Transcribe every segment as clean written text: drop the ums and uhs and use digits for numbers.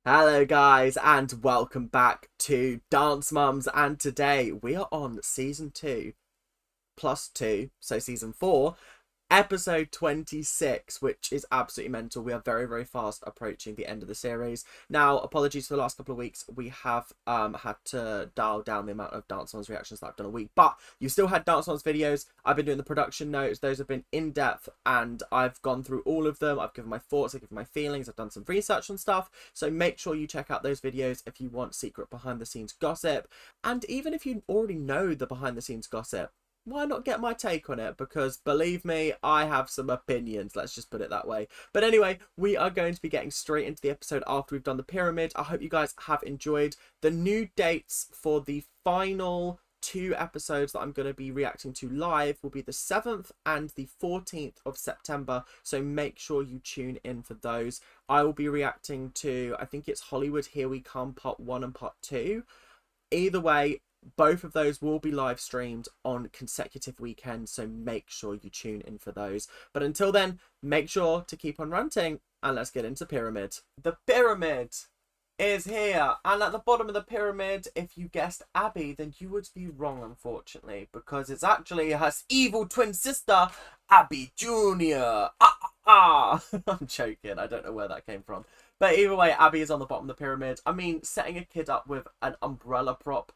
Hello guys and welcome back to Dance Mums, and today we are on season 2 plus 2, so season 4, episode 26, which is absolutely mental. We are very fast approaching the end of the series. Now, apologies for the last couple of weeks. We have had to dial down the amount of Dance Moms reactions that I've done a week, but you still had Dance Moms videos. I've been doing the production notes. Those have been in depth and I've gone through all of them. I've given my thoughts, I've given my feelings, I've done some research on stuff, so make sure you check out those videos if you want secret behind the scenes gossip. And even if you already know the behind the scenes gossip, why not get my take on it? Because believe me, I have some opinions, let's just put it that way. But anyway, we are going to be getting straight into the episode after we've done the pyramid. I hope you guys have enjoyed. The new dates for the final 2 episodes that I'm going to be reacting to live will be the 7th and the 14th of September, so make sure you tune in for those. I will be reacting to, I think it's Hollywood Here We Come part 1 and part 2. Either way, both of those will be live streamed on consecutive weekends, so make sure you tune in for those. But until then, make sure to keep on ranting, and let's get into pyramid. The pyramid is here, and at the bottom of the pyramid, if you guessed Abby, then you would be wrong, unfortunately, because it's actually her evil twin sister, Abby Jr. I'm joking, I don't know where that came from. But either way, Abby is on the bottom of the pyramid. I mean, setting a kid up with an umbrella prop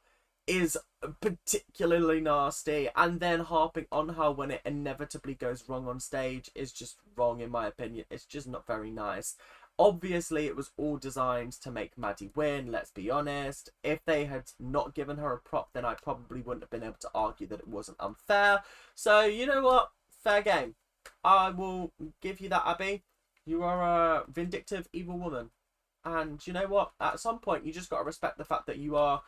is particularly nasty, and then harping on her when it inevitably goes wrong on stage is just wrong, in my opinion. It's just not very nice. Obviously, it was all designed to make Maddie win, let's be honest. If they had not given her a prop, then I probably wouldn't have been able to argue that it wasn't unfair. So, you know what? Fair game. I will give you that, Abby. You are a vindictive, evil woman. And you know what? At some point, you just got to respect the fact that you are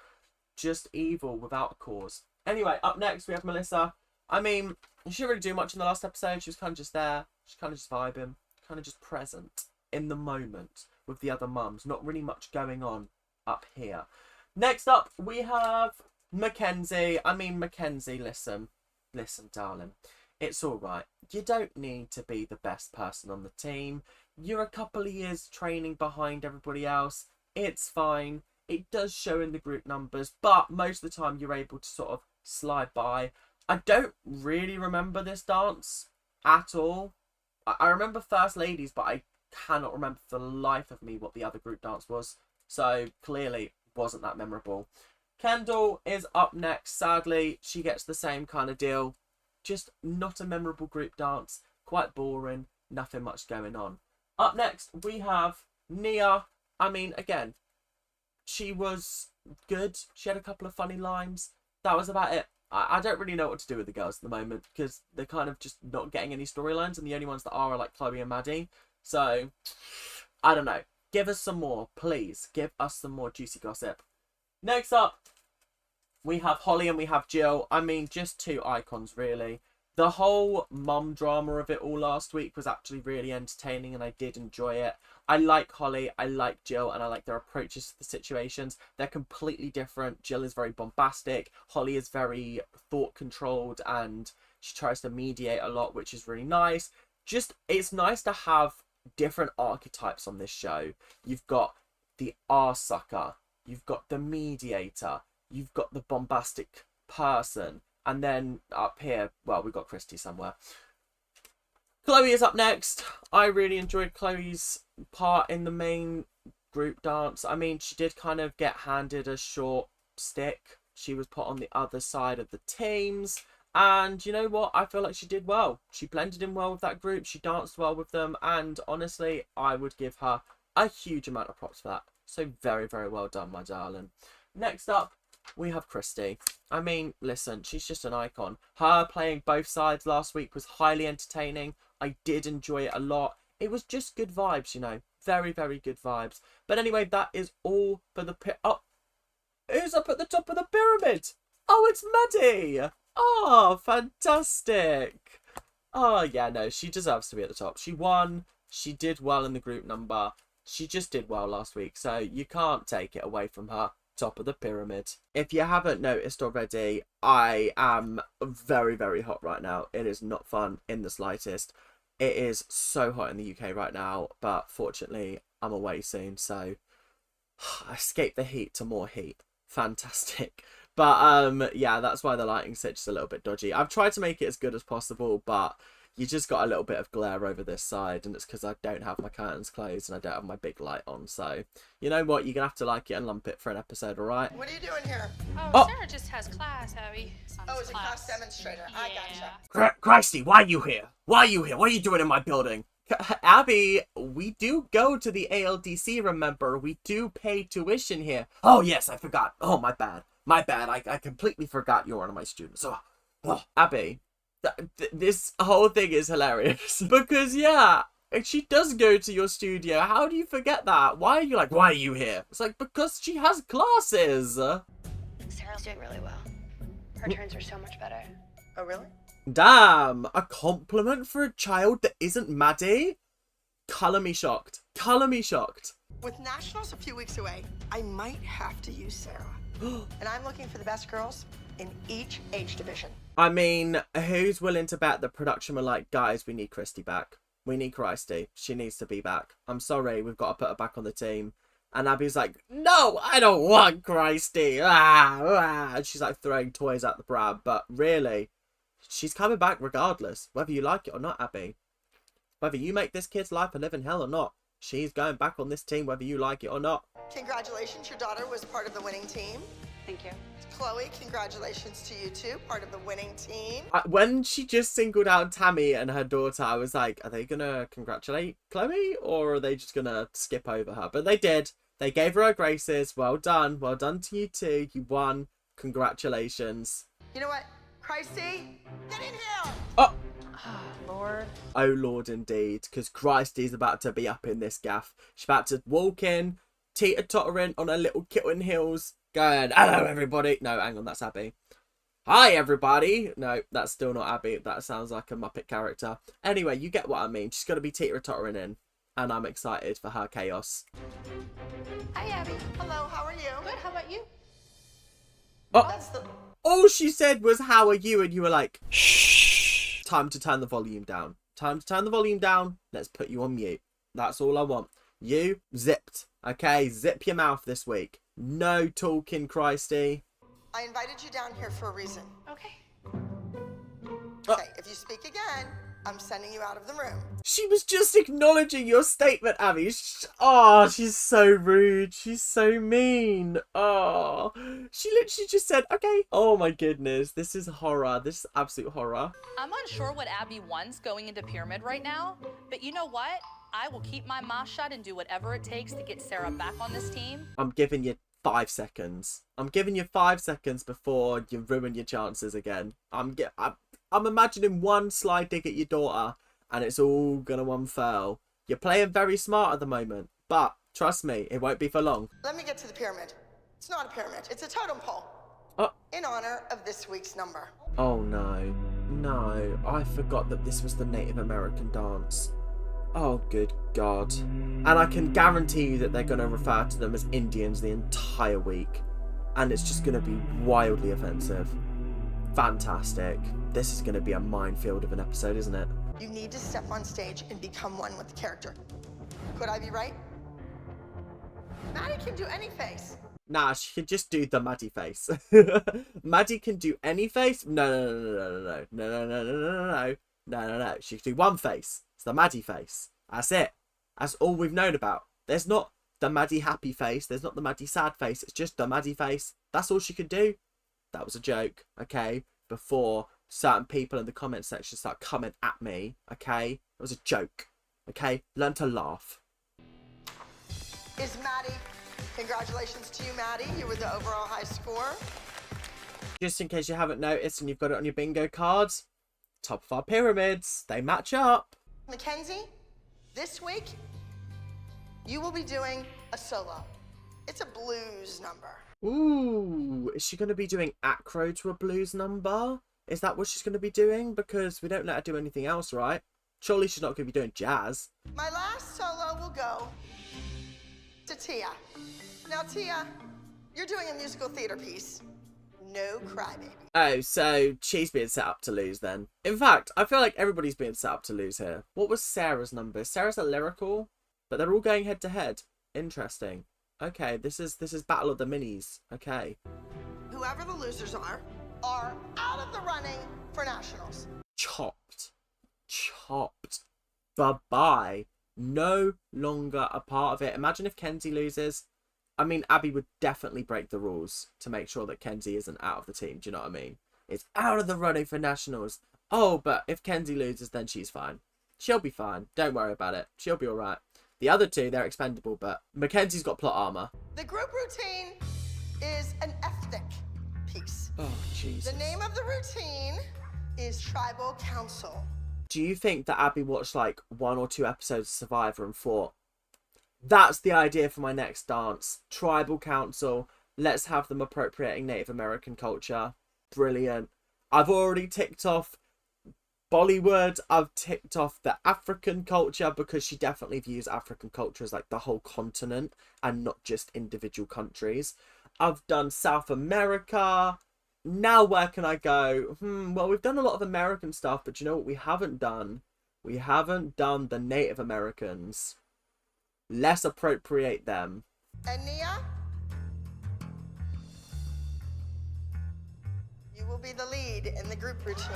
just evil without a cause. Anyway, up next we have Melissa. I mean, she didn't really do much in the last episode. She was kind of just there. She's kind of just vibing. Kind of just present in the moment with the other mums. Not really much going on up here. Next up, we have Mackenzie. I mean, Mackenzie, listen. Listen, darling. It's alright. You don't need to be the best person on the team. You're a couple of years training behind everybody else. It's fine. It does show in the group numbers, but most of the time you're able to sort of slide by. I don't really remember this dance at all. I remember First Ladies, but I cannot remember for the life of me what the other group dance was. So clearly wasn't that memorable. Kendall is up next. Sadly, she gets the same kind of deal. Just not a memorable group dance. Quite boring. Nothing much going on. Up next, we have Nia. I mean, again, she was good. She had a couple of funny lines. That was about it. I don't really know what to do with the girls at the moment because they're kind of just not getting any storylines, and the only ones that are like Chloe and Maddie. So, I don't know. Give us some more, please. Give us some more juicy gossip. Next up, we have Holly and we have Jill. I mean, just 2 icons, really. The whole mum drama of it all last week was actually really entertaining, and I did enjoy it. I like Holly, I like Jill, and I like their approaches to the situations. They're completely different. Jill is very bombastic. Holly is very thought-controlled, and she tries to mediate a lot, which is really nice. Just, it's nice to have different archetypes on this show. You've got the R-sucker. You've got the mediator. You've got the bombastic person. And then up here, well, we've got Christy somewhere. Chloe is up next. I really enjoyed Chloe's part in the main group dance. I mean, she did kind of get handed a short stick. She was put on the other side of the teams. And you know what? I feel like she did well. She blended in well with that group. She danced well with them. And honestly, I would give her a huge amount of props for that. So very well done, my darling. Next up, we have Christy. I mean, listen, she's just an icon. Her playing both sides last week was highly entertaining. I did enjoy it a lot. It was just good vibes, you know. Very good vibes. But anyway, that is all for the Oh, who's up at the top of the pyramid? Oh, it's Maddie. Oh, fantastic. Oh, yeah, no, she deserves to be at the top. She won. She did well in the group number. She just did well last week, so you can't take it away from her. Top of the pyramid. If you haven't noticed already, I am very hot right now. It is not fun in the slightest. It is so hot in the UK right now, but fortunately I'm away soon, so escape the heat to more heat. Fantastic. But yeah, that's why the lighting switch is a little bit dodgy. I've tried to make it as good as possible, but you just got a little bit of glare over this side, and it's because I don't have my curtains closed and I don't have my big light on. So, you know what? You're going to have to like it and lump it for an episode, all right? What are you doing here? Oh, Sarah just has class, Abby. Oh, it's a class demonstrator. Yeah. I gotcha. Christy, why are you here? Why are you here? What are you doing in my building? Abby, we do go to the ALDC, remember? We do pay tuition here. Oh, yes, I forgot. Oh, my bad. My bad. I completely forgot you're one of my students. Oh. Abby, this whole thing is hilarious. Because, yeah, she does go to your studio. How do you forget that? Why are you like, why are you here? It's like, because she has classes. Sarah's doing really well. Her turns are so much better. Oh, really? Damn, a compliment for a child that isn't Maddie? Colour me shocked. Colour me shocked. With nationals a few weeks away, I might have to use Sarah. And I'm looking for the best girls in each age division. I mean, who's willing to bet that production were like, guys, we need Christy back. We need Christy. She needs to be back. I'm sorry, we've got to put her back on the team. And Abby's like, no, I don't want Christy. And she's like throwing toys at the Brad. But really, she's coming back regardless, whether you like it or not, Abby. Whether you make this kid's life a living hell or not, she's going back on this team whether you like it or not. Congratulations, your daughter was part of the winning team. Thank you. Chloe, congratulations to you too, part of the winning team. When she just singled out Tammy and her daughter, I was like, are they going to congratulate Chloe or are they just going to skip over her? But they did. They gave her graces. Well done. Well done to you two. You won. Congratulations. You know what? Christy, get in here! Oh! Oh, Lord. Oh, Lord, indeed. Because Christy's about to be up in this gaff. She's about to walk in, teeter-tottering on her little kitten heels, going, hello, everybody. No, hang on, that's Abby. Hi, everybody. No, that's still not Abby. That sounds like a Muppet character. Anyway, you get what I mean. She's going to be teeter-tottering in. And I'm excited for her chaos. Hi, Abby. Hello, how are you? Good, how about you? Oh, That's the... all she said was, how are you? And you were like, shh. Time to turn the volume down. Time to turn the volume down. Let's put you on mute. That's all I want. You zipped. Okay, zip your mouth this week. No talking, Christy. I invited you down here for a reason. Okay. Okay, if you speak again, I'm sending you out of the room. She was just acknowledging your statement, Abby. Oh, she's so rude. She's so mean. Oh, she literally just said, okay. Oh my goodness. This is horror. This is absolute horror. I'm unsure what Abby wants going into Pyramid right now, but you know what? I will keep my mouth shut and do whatever it takes to get Sarah back on this team. I'm giving you 5 seconds. I'm giving you 5 seconds before you ruin your chances again. I'm imagining one slide dig at your daughter and it's all gonna unfurl. You're playing very smart at the moment, but trust me, it won't be for long. Let me get to the pyramid. It's not a pyramid, it's a totem pole. Oh, In honor of this week's number. oh no. No, I forgot that this was the Native American dance. Oh, good God. And I can guarantee you that they're going to refer to them as Indians the entire week. And it's just going to be wildly offensive. Fantastic. This is going to be a minefield of an episode, isn't it? You need to step on stage and become one with the character. Could I be right? Maddie can do any face. Nah, she can just do the Maddie face. Maddie can do any face? No. No. She can do one face. It's the Maddie face. That's it. That's all we've known about. There's not the Maddie happy face. There's not the Maddie sad face. It's just the Maddie face. That's all she could do. That was a joke, okay? Before certain people in the comment section start coming at me, okay? It was a joke, okay? Learn to laugh. Is Maddie. Congratulations to you, Maddie. You were the overall high score. Just in case you haven't noticed and you've got it on your bingo cards, top of our pyramids, they match up. Mackenzie, this week, you will be doing a solo. It's a blues number. Ooh, is she going to be doing acro to a blues number? Is that what she's going to be doing? Because we don't let her do anything else, right? Surely she's not going to be doing jazz. My last solo will go to Tia. Now, Tia, you're doing a musical theater piece. No crybaby. Oh, so she's being set up to lose then. In fact, I feel like everybody's being set up to lose here. What was Sarah's number? Sarah's a lyrical, but they're all going head to head. Interesting. Okay, this is Battle of the Minis. Okay. Whoever the losers are out of the running for nationals. Chopped. Chopped. Bye-bye. No longer a part of it. Imagine if Kenzie loses. I mean, Abby would definitely break the rules to make sure that Kenzie isn't out of the team. Do you know what I mean? It's out of the running for nationals. Oh, but if Kenzie loses, then she's fine. She'll be fine. Don't worry about it. She'll be all right. The other two, they're expendable, but Mackenzie's got plot armor. The group routine is an ethnic piece. Oh, Jesus. The name of the routine is Tribal Council. Do you think that Abby watched like 1 or 2 episodes of Survivor and thought, that's the idea for my next dance? Tribal Council. Let's have them appropriating Native American culture. Brilliant. I've already ticked off Bollywood. I've ticked off the African culture, because she definitely views African culture as like the whole continent and not just individual countries. I've done South America. Now where can I go? Well, we've done a lot of American stuff, but you know what we haven't done? We haven't done the Native Americans. Let's appropriate them. And Nia, you will be the lead in the group routine.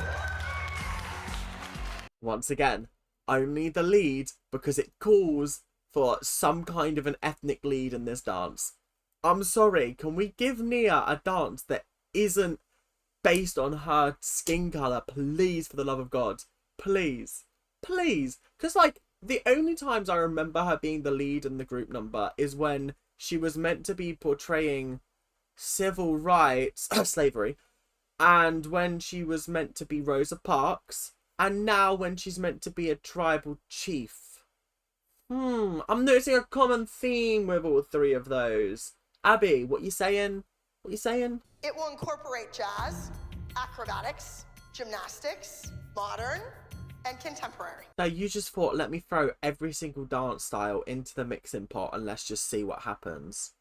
Once again, only the lead, because it calls for some kind of an ethnic lead in this dance. I'm sorry, can we give Nia a dance that isn't based on her skin colour, please, for the love of God? Please. Please. Because, like, the only times I remember her being the lead in the group number is when she was meant to be portraying civil rights, slavery, and when she was meant to be Rosa Parks, and now when she's meant to be a tribal chief. I'm noticing a common theme with all 3 of those. Abby, what you saying? What you saying? It will incorporate jazz, acrobatics, gymnastics, modern, and contemporary. So you just thought, let me throw every single dance style into the mixing pot and let's just see what happens.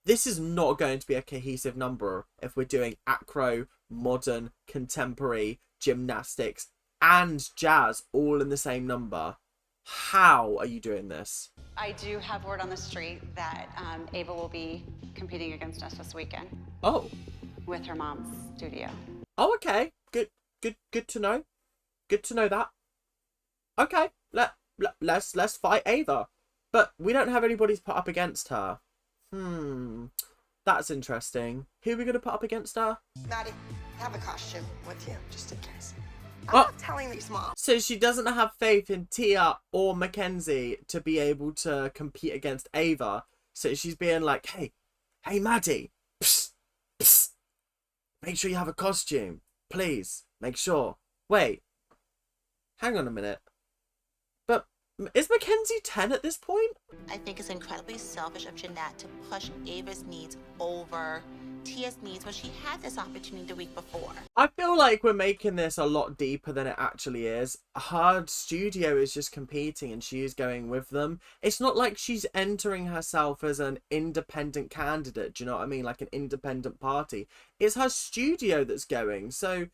This is not going to be a cohesive number if we're doing acro, modern, contemporary, gymnastics, and jazz all in the same number. How are you doing this? I do have word on the street that Ava will be competing against us this weekend. Oh. With her mom's studio. Oh, okay. Good to know. Good to know that. Okay, let's fight Ava. But we don't have anybody to put up against her. That's interesting. Who are we going to put up against her? Maddie, have a costume with you, just in case. I'm Oh. not telling these moms. So she doesn't have faith in Tia or Mackenzie to be able to compete against Ava. So she's being like, hey, Maddie, psst, psst, make sure you have a costume. Please, make sure. Wait, hang on a minute. But is Mackenzie 10 at this point? I think it's incredibly selfish of Jeanette to push Ava's needs over Tia's needs when she had this opportunity the week before. I feel like we're making this a lot deeper than it actually is. Her studio is just competing and she is going with them. It's not like she's entering herself as an independent candidate, do you know what I mean? Like an independent party. It's her studio that's going, so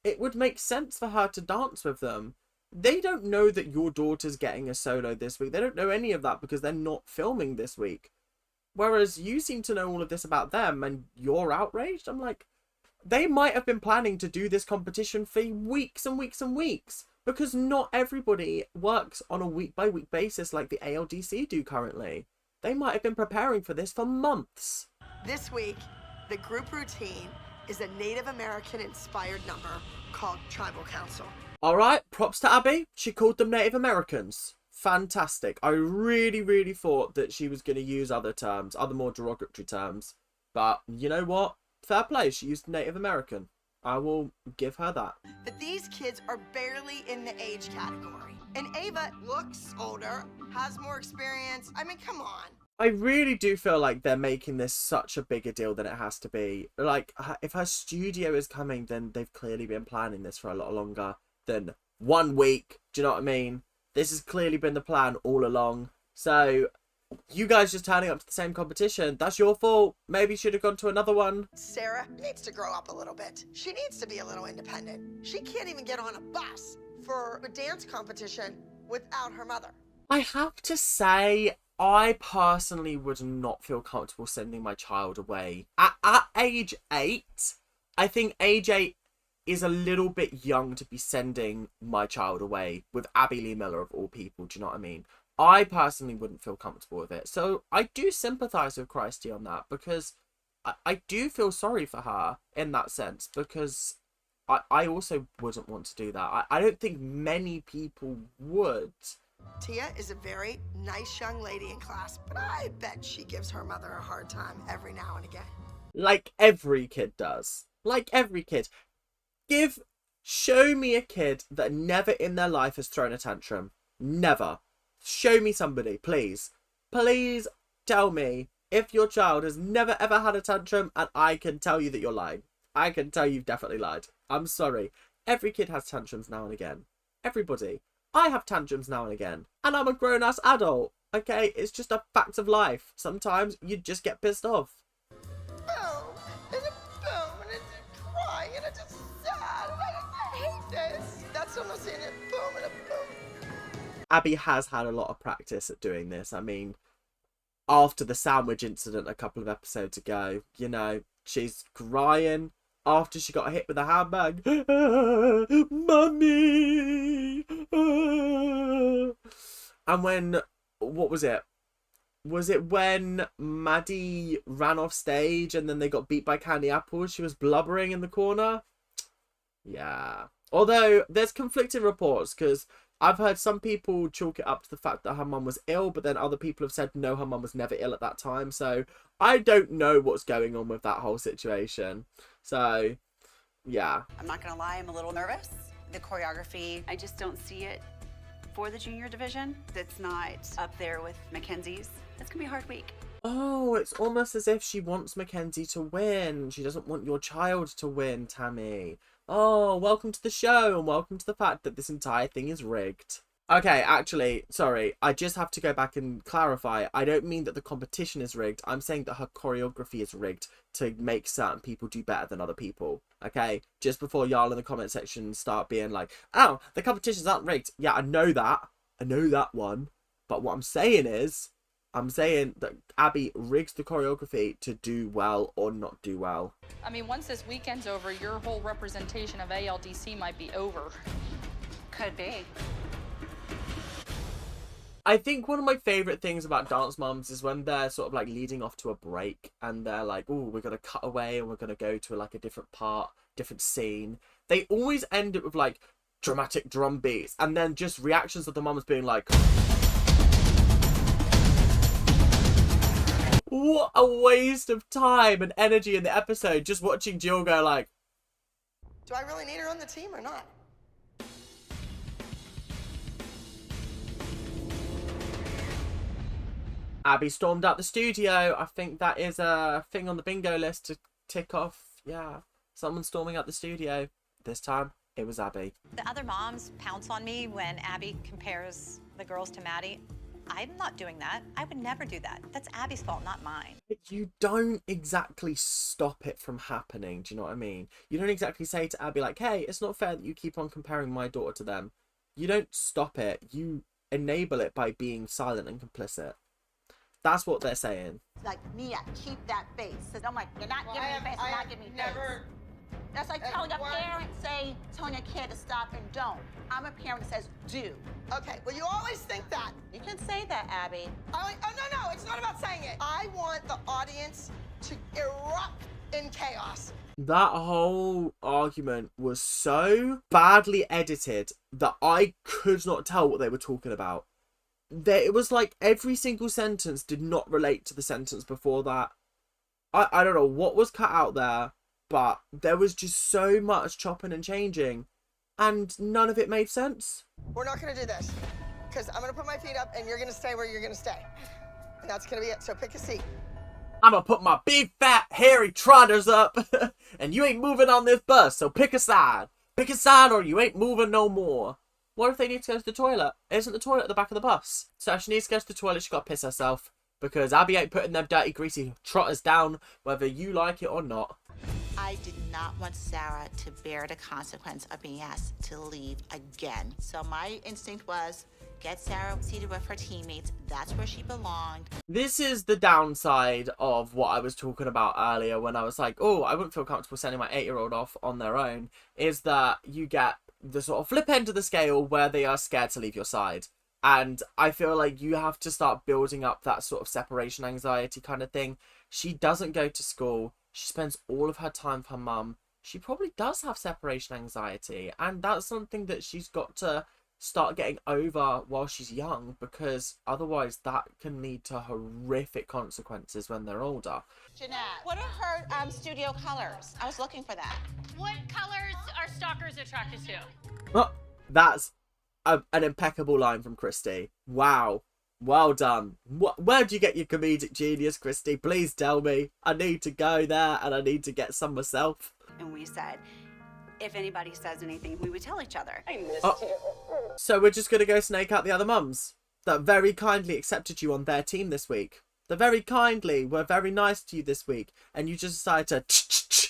it would make sense for her to dance with them. They don't know that your daughter's getting a solo this week. They don't know any of that because they're not filming this week. Whereas you seem to know all of this about them and you're outraged. I'm like, they might have been planning to do this competition for weeks and weeks and weeks, because not everybody works on a week-by-week basis like the ALDC do currently. They might have been preparing for this for months. This week, the group routine is a Native American-inspired number called Tribal Council. All right, props to Abby. She called them Native Americans. Fantastic. I really thought that she was going to use other terms, other more derogatory terms. But you know what? Fair play. She used Native American. I will give her that. But these kids are barely in the age category. And Ava looks older, has more experience. I mean, come on. I really do feel like they're making this such a bigger deal than it has to be. Like, if her studio is coming, then they've clearly been planning this for a lot longer than 1 week. Do you know what I mean? This has clearly been the plan all along. So, you guys just turning up to the same competition, that's your fault. Maybe you should have gone to another one. Sarah needs to grow up a little bit. She needs to be a little independent. She can't even get on a bus for a dance competition without her mother. I have to say, I personally would not feel comfortable sending my child away. At age 8, I think age 8 is a little bit young to be sending my child away with Abby Lee Miller of all people. Do you know what I mean? I personally wouldn't feel comfortable with it. So I do sympathise with Christy on that, because I do feel sorry for her in that sense, because I also wouldn't want to do that. I don't think many people would. Tia is a very nice young lady in class, but I bet she gives her mother a hard time every now and again. Like every kid does. Like every kid. Show me a kid that never in their life has thrown a tantrum. Never. Show me somebody, please. Please tell me if your child has never ever had a tantrum, and I can tell you that you're lying. I can tell you've definitely lied. I'm sorry. Every kid has tantrums now and again. Everybody. I have tantrums now and again. And I'm a grown-ass adult. Okay? It's just a fact of life. Sometimes you just get pissed off. Boom, and a boom, and it's crying, and it's just sad, and I hate this. That's what I'm saying, a boom and a boom. Abby has had a lot of practice at doing this. I mean, after the sandwich incident a couple of episodes ago, you know, she's crying after she got hit with a handbag. Mummy! And when, what was it? Was it when Maddie ran off stage and then they got beat by Candy Apple? She was blubbering in the corner? Yeah. Although, there's conflicting reports, because I've heard some people chalk it up to the fact that her mum was ill, but then other people have said no, her mum was never ill at that time. So I don't know what's going on with that whole situation. So, yeah. I'm not gonna lie, I'm a little nervous. The choreography, I just don't see it for the junior division. It's not up there with Mackenzie's. It's gonna be a hard week. Oh, it's almost as if she wants Mackenzie to win. She doesn't want your child to win, Tammy. Oh, welcome to the show, and welcome to the fact that this entire thing is rigged. Okay, actually, sorry, I just have to go back and clarify. I don't mean that the competition is rigged. I'm saying that her choreography is rigged to make certain people do better than other people. Okay? Just before y'all in the comment section start being like, oh, the competitions aren't rigged. Yeah, I know that. I know that one. But what I'm saying is, I'm saying that Abby rigs the choreography to do well or not do well. I mean, once this weekend's over, your whole representation of ALDC might be over. Could be. I think one of my favourite things about Dance Moms is when they're sort of like leading off to a break and they're like, oh, we're going to cut away and we're going to go to like a different part, different scene. They always end it with like dramatic drum beats and then just reactions of the mums being like, what a waste of time and energy in the episode just watching Jill go like, Do I really need her on the team or not? Abby stormed out the studio. I think that is a thing on the bingo list to tick off. Yeah, someone storming out the studio. This time, it was Abby. The other moms pounce on me when Abby compares the girls to Maddie. I'm not doing that. I would never do that. That's Abby's fault, not mine. You don't exactly stop it from happening. Do you know what I mean? You don't exactly say to Abby like, hey, it's not fair that you keep on comparing my daughter to them. You don't stop it. You enable it by being silent and complicit. That's what they're saying. Like, Mia, keep that face. I'm like, you're not giving me face, you're not giving me face. That's like telling a parent, telling a kid to stop and don't. I'm a parent that says do. Okay, well, you always think that. You can say that, Abby. Oh, no, it's not about saying it. I want the audience to erupt in chaos. That whole argument was so badly edited that I could not tell what they were talking about. It was like every single sentence did not relate to the sentence before that. I don't know what was cut out there, but there was just so much chopping and changing, and none of it made sense. We're not gonna do this, because I'm gonna put my feet up and you're gonna stay where you're gonna stay. And that's gonna be it, so pick a seat. I'm gonna put my big, fat, hairy trotters up, and you ain't moving on this bus, so pick a side. Pick a side or you ain't moving no more. What if they need to go to the toilet? Isn't the toilet at the back of the bus? So if she needs to go to the toilet, she got to piss herself. Because Abby ain't putting them dirty, greasy trotters down, whether you like it or not. I did not want Sarah to bear the consequence of being asked to leave again. So my instinct was, Get Sarah seated with her teammates. That's where she belonged. This is the downside of what I was talking about earlier when I was like, oh, I wouldn't feel comfortable sending my 8-year-old off on their own, is that you get the sort of flip end of the scale where they are scared to leave your side. And I feel like you have to start building up that sort of separation anxiety kind of thing. She doesn't go to school. She spends all of her time with her mum. She probably does have separation anxiety. And that's something that she's got to start getting over while she's young, because otherwise that can lead to horrific consequences when they're older. Jeanette, what are her studio colors? I was looking for that. What colors are stalkers attracted to? Oh, that's an impeccable line from Christy. Wow. Well done. Where do you get your comedic genius, Christy? Please tell me. I need to go there and I need to get some myself. And we said, if anybody says anything, we would tell each other. I missed Oh. you. So we're just going to go snake out the other mums that very kindly accepted you on their team this week. That very kindly were very nice to you this week. And you just decided to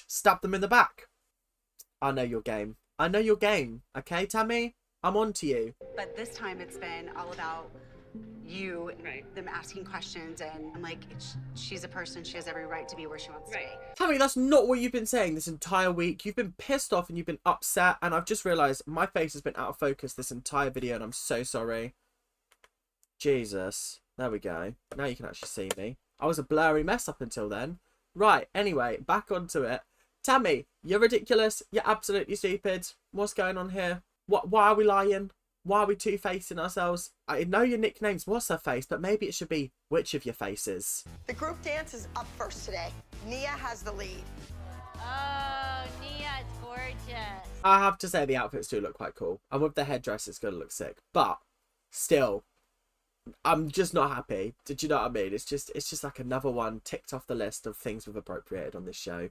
stab them in the back. I know your game. I know your game. Okay, Tammy? I'm on to you. But this time it's been all about you and them asking questions, and I'm like, she's a person, she has every right to be where she wants to be. Tammy, that's not what you've been saying this entire week. You've been pissed off and you've been upset, and I've just realised my face has been out of focus this entire video, and I'm so sorry. Jesus. There we go. Now you can actually see me. I was a blurry mess up until then. Right, anyway, back onto it. Tammy, you're ridiculous. You're absolutely stupid. What's going on here? Why are we lying? Why are we two-facing ourselves? I know your nickname's What's Her Face, but maybe it should be Which of Your Faces? The group dance is up first today. Nia has the lead. Oh, Nia's gorgeous. I have to say the outfits do look quite cool. And with the headdress, it's going to look sick. But still, I'm just not happy. Did you know what I mean? It's just like another one ticked off the list of things we've appropriated on this show.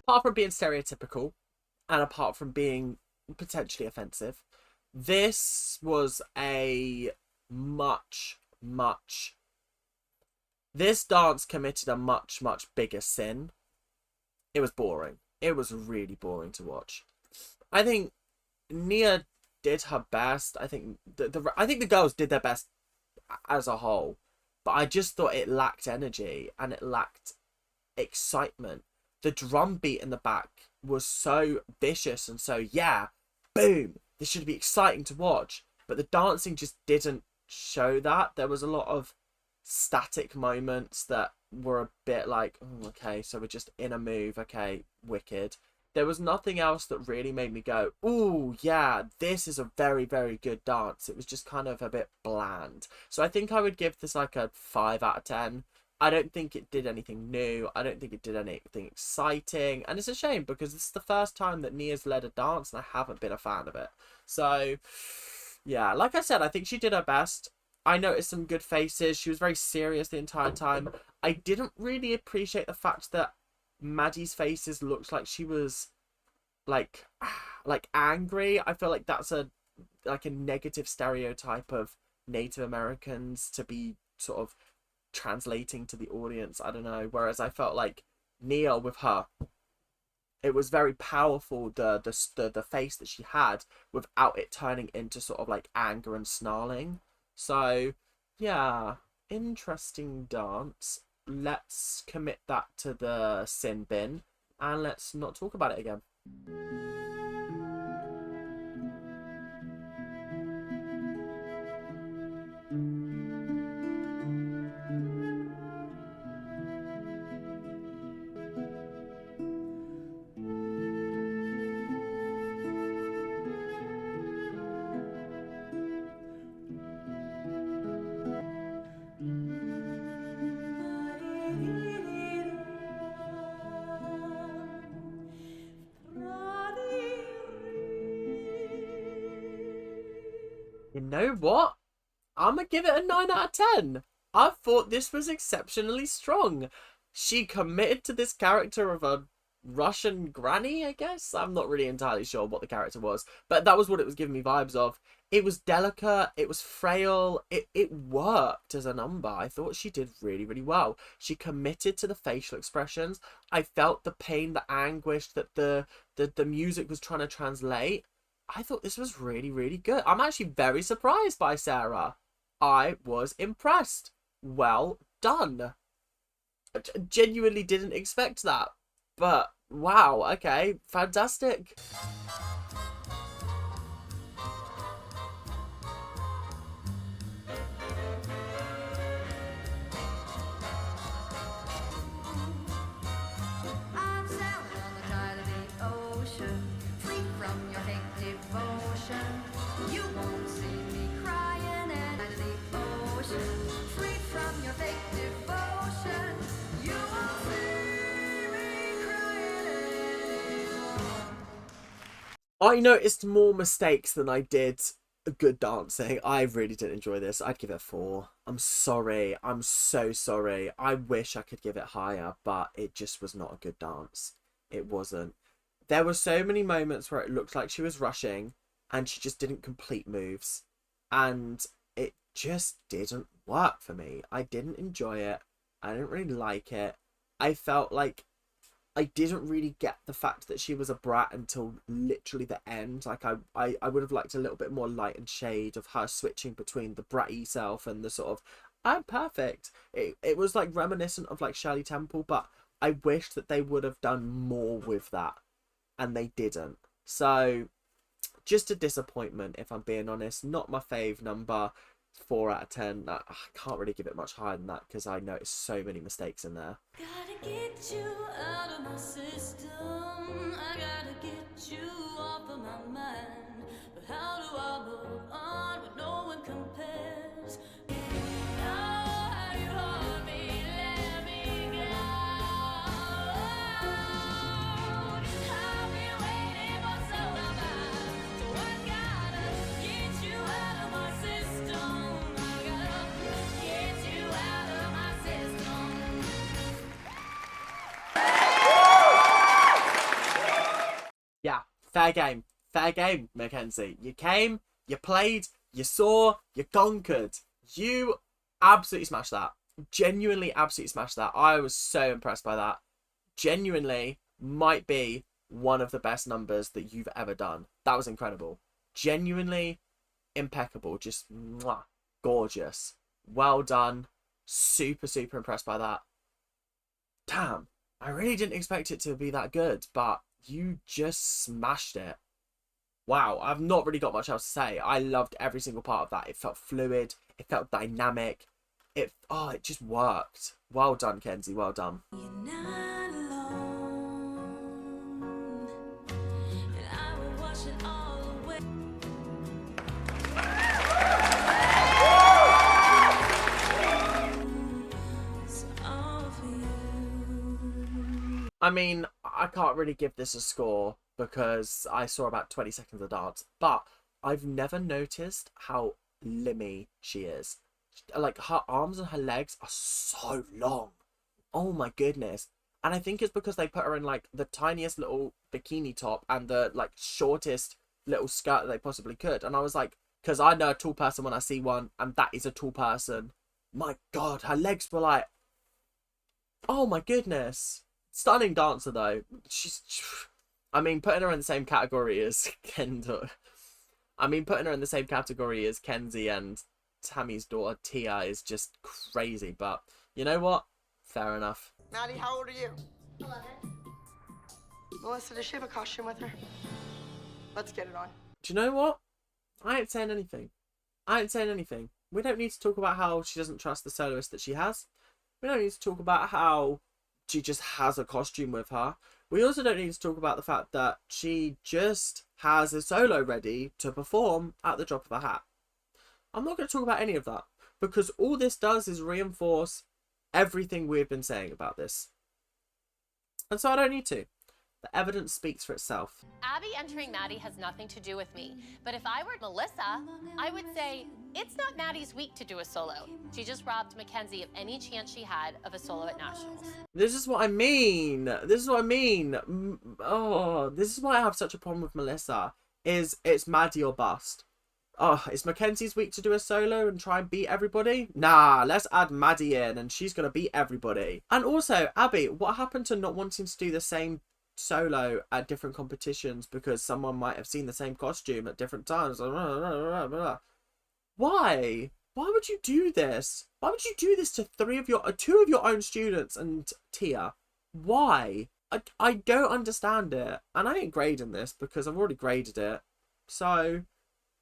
Apart from being stereotypical and apart from being potentially offensive, this was a this dance committed a much bigger sin. It was boring. It was really boring to watch. I think Nia did her best. I think I think the girls did their best as a whole, but I just thought it lacked energy and it lacked excitement. The drum beat in the back was so vicious and so, yeah, boom, this should be exciting to watch. But the dancing just didn't show that. There was a lot of static moments that were a bit like, oh, okay, so we're just in a move, okay, wicked. There was nothing else that really made me go, ooh, yeah, this is a very good dance. It was just kind of a bit bland. So I think I would give this like a 5 out of 10. I don't think it did anything new. I don't think it did anything exciting. And it's a shame because this is the first time that Nia's led a dance and I haven't been a fan of it. So, yeah, like I said, I think she did her best. I noticed some good faces. She was very serious the entire time. I didn't really appreciate the fact that Maddie's faces looked like she was like angry. I feel like that's a negative stereotype of Native Americans to be sort of translating to the audience. I don't know. Whereas I felt like Nia with her, it was very powerful, the face that she had without it turning into sort of like anger and snarling. So yeah, interesting dance. Let's commit that to the sin bin. and let's not talk about it again. You know what? I'm gonna give it a 9 out of 10. I thought this was exceptionally strong. She committed to this character of a Russian granny, I guess. I'm not really entirely sure what the character was, but that was what it was giving me vibes of. It was delicate, it was frail, it worked as a number. I thought she did really, really well. She committed to the facial expressions. I felt the pain, the anguish that the music was trying to translate. I thought this was really, really good. I'm actually very surprised by Sarah. I was impressed. Well done. I genuinely didn't expect that. But, wow, okay, fantastic. I'm sailing on the tide of the ocean, free from your fake devotion. You won't see me crying and out of the ocean, free from your fake devotion. You won't see me crying anymore. I noticed more mistakes than I did good dancing. I really didn't enjoy this. I'd give it a 4. I'm sorry. I'm so sorry. I wish I could give it higher, but it just was not a good dance. It wasn't. There were so many moments where it looked like she was rushing and she just didn't complete moves. And it just didn't work for me. I didn't enjoy it. I didn't really like it. I felt like I didn't really get the fact that she was a brat until literally the end. Like, I would have liked a little bit more light and shade of her switching between the bratty self and the sort of, I'm perfect. It was like reminiscent of like Shirley Temple, but I wish that they would have done more with that. And they didn't. So, just a disappointment, if I'm being honest. Not my fave number. 4 out of 10. I can't really give it much higher than that because I noticed so many mistakes in there. Gotta get you out of my system. I gotta get you off of my mind. But how do I move on when no one compares? Oh, how you hold me, let me go. I've been waiting for so long, so I gotta get you out of my system. I gotta get you out of my system. Yeah, fair game. Fair game, Mackenzie. You came, you played, you saw, you conquered. You absolutely smashed that. Genuinely, absolutely smashed that. I was so impressed by that. Genuinely might be one of the best numbers that you've ever done. That was incredible. Genuinely impeccable. Just mwah, gorgeous. Well done. Super, super impressed by that. Damn, I really didn't expect it to be that good, but you just smashed it. Wow, I've not really got much else to say. I loved every single part of that. It felt fluid. It felt dynamic. It just worked. Well done, Kenzie. Well done. You're not alone, and I will wash it all away. It's all for you. I mean, I can't really give this a score because I saw about 20 seconds of dance, but I've never noticed how limmy she is. Like, her arms and her legs are so long. Oh my goodness. And I think it's because they put her in like the tiniest little bikini top and the like shortest little skirt that they possibly could. And I was like, because I know a tall person when I see one, and that is a tall person. My God, her legs were like, oh my goodness. Stunning dancer though. I mean, putting her in the same category as Kendall. I mean, putting her in the same category as Kenzie and Tammy's daughter Tia is just crazy. But you know what? Fair enough. Maddie, how old are you? 11. Melissa, does she have a costume with her? Let's get it on. Do you know what? I ain't saying anything. I ain't saying anything. We don't need to talk about how she doesn't trust the soloist that she has. We don't need to talk about how she just has a costume with her. We also don't need to talk about the fact that she just has a solo ready to perform at the drop of a hat. I'm not going to talk about any of that, because all this does is reinforce everything we've been saying about this. And so I don't need to. The evidence speaks for itself. Abby entering Maddie has nothing to do with me. But if I were Melissa, I would say, it's not Maddie's week to do a solo. She just robbed Mackenzie of any chance she had of a solo at Nationals. This is what I mean. This is what I mean. Oh, this is why I have such a problem with Melissa. It's Maddie or bust. Oh, it's Mackenzie's week to do a solo and try and beat everybody? Nah, let's add Maddie in and she's going to beat everybody. And also, Abby, what happened to not wanting to do the same solo at different competitions because someone might have seen the same costume at different times? Why? Why would you do this? Why would you do this to two of your own students and Tia? Why? I don't understand it. And I ain't grading this because I've already graded it. So,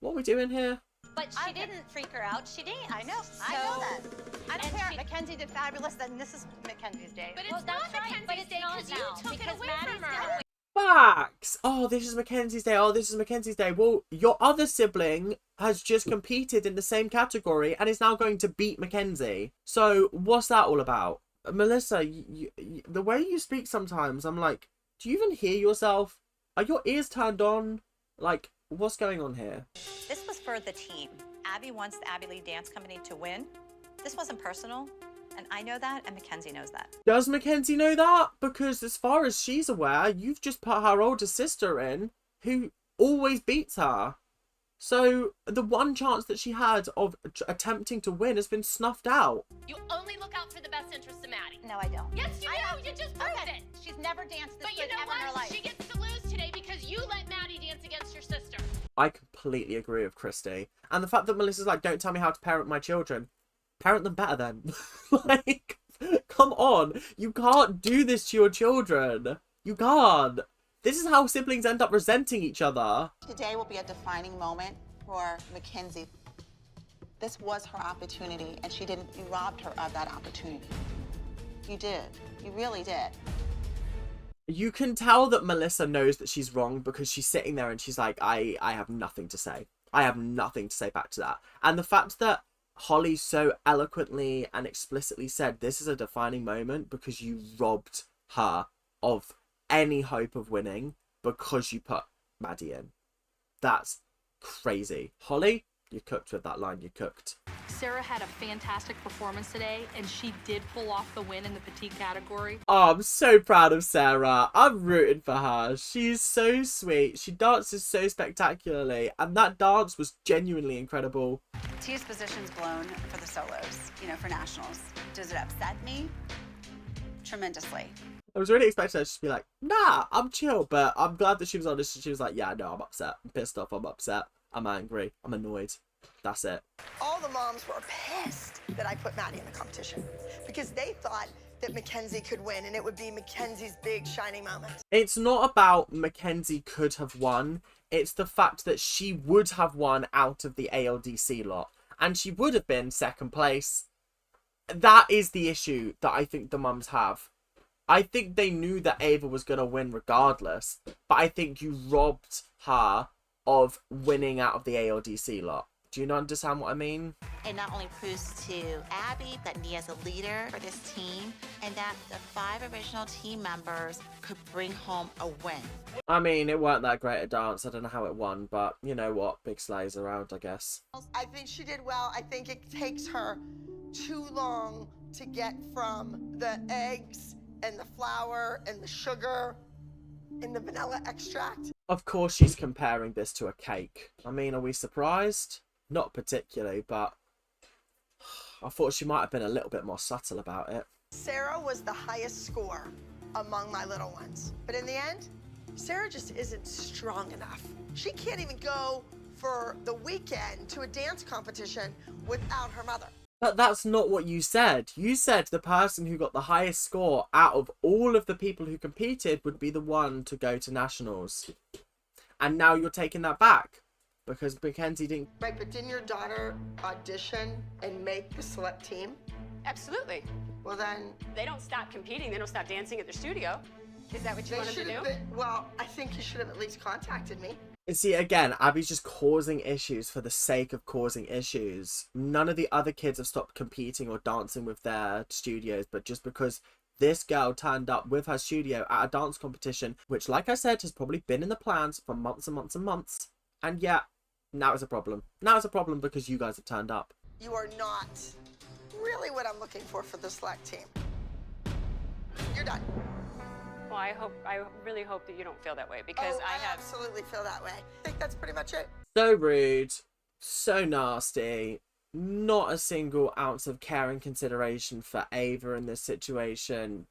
what are we doing here? But she didn't freak her out. She didn't. I know. I know that. I don't care. She, Mackenzie did fabulous, and this is Mackenzie's day. But it's not Mackenzie's day because you took it away from her. Facts! Oh, this is Mackenzie's day. Oh, this is Mackenzie's day. Well, your other sibling has just competed in the same category and is now going to beat Mackenzie. So, what's that all about? Melissa, the way you speak sometimes, I'm like, do you even hear yourself? Are your ears turned on? Like, what's going on here? This was for the team. Abby wants the Abby Lee Dance Company to win. This wasn't personal, and I know that, and Mackenzie knows that. Does Mackenzie know that? Because as far as she's aware, you've just put her older sister in, who always beats her. So the one chance that she had of attempting to win has been snuffed out. You only look out for the best interest of Maddie. No, I don't. Yes, you do. You just proved it. She's never danced this But you good know ever in her what? life. She gets to lose today because you let Maddie dance against your sister. I completely agree with Christy. And the fact that Melissa's like, don't tell me how to parent my children. Parent them better then. Like, come on. You can't do this to your children. You can't. This is how siblings end up resenting each other. Today will be a defining moment for Mackenzie. This was her opportunity, and you robbed her of that opportunity. You did. You really did. You can tell that Melissa knows that she's wrong because she's sitting there and she's like, I have nothing to say. I have nothing to say back to that. And the fact that Holly so eloquently and explicitly said this is a defining moment because you robbed her of any hope of winning because you put Maddie in. That's crazy. Holly, you cooked with that line. You cooked. Sarah had a fantastic performance today, and she did pull off the win in the petite category. Oh, I'm so proud of Sarah. I'm rooting for her. She's so sweet. She dances so spectacularly, and that dance was genuinely incredible. Tia's position's blown for the solos, for nationals. Does it upset me? Tremendously. I was really expecting her to just be like, nah, I'm chill, but I'm glad that she was honest and she was like, yeah, no, I'm upset. I'm pissed off. I'm upset. I'm angry. I'm annoyed. That's it. All the moms were pissed that I put Maddie in the competition because they thought that Mackenzie could win and it would be Mackenzie's big shining moment. It's not about Mackenzie could have won. It's the fact that she would have won out of the ALDC lot and she would have been second place. That is the issue that I think the mums have. I think they knew that Ava was going to win regardless, but I think you robbed her of winning out of the ALDC lot. Do you not understand what I mean? It not only proves to Abby that Nia's a leader for this team and that the 5 original team members could bring home a win. I mean, it weren't that great a dance. I don't know how it won, but you know what? Big sleighs around, I guess. I think she did well. I think it takes her too long to get from the eggs and the flour and the sugar and the vanilla extract. Of course she's comparing this to a cake. I mean, are we surprised? Not particularly, but I thought she might have been a little bit more subtle about it. Sarah was the highest score among my little ones. But in the end, Sarah just isn't strong enough. She can't even go for the weekend to a dance competition without her mother. But that's not what you said. You said the person who got the highest score out of all of the people who competed would be the one to go to nationals. And now you're taking that back because Mackenzie didn't. Right, but didn't your daughter audition and make the select team? Absolutely. Well then, They don't stop competing. They don't stop dancing at their studio. Is that what you they wanted to should do? have been, well, I think you should have at least contacted me. And see, again, Abby's just causing issues for the sake of causing issues. None of the other kids have stopped competing or dancing with their studios, but just because this girl turned up with her studio at a dance competition, which, like I said, has probably been in the plans for months and months and months. And yeah, now it's a problem. Now it's a problem because you guys have turned up. You are not really what I'm looking for the select team. You're done. Well, I really hope that you don't feel that way because I absolutely feel that way. I think that's pretty much it. So rude, so nasty, not a single ounce of care and consideration for Ava in this situation.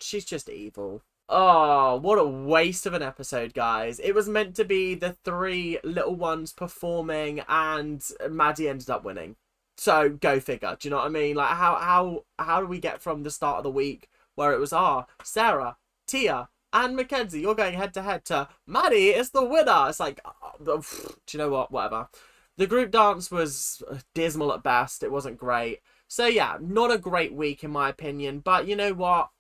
She's just evil. Oh, what a waste of an episode, guys. It was meant to be the three little ones performing and Maddie ended up winning. So go figure. Do you know what I mean? Like how do we get from the start of the week where it was Sarah, Tia and Mackenzie, you're going head to head, to Maddie is the winner. It's like, do you know what? Whatever. The group dance was dismal at best. It wasn't great. So yeah, not a great week in my opinion. But you know what?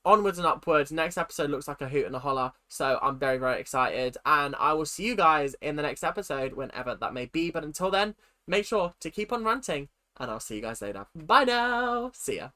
Onwards and upwards. Next episode looks like a hoot and a holler. So I'm very, very excited. And I will see you guys in the next episode, whenever that may be. But until then, make sure to keep on ranting. And I'll see you guys later. Bye now. See ya.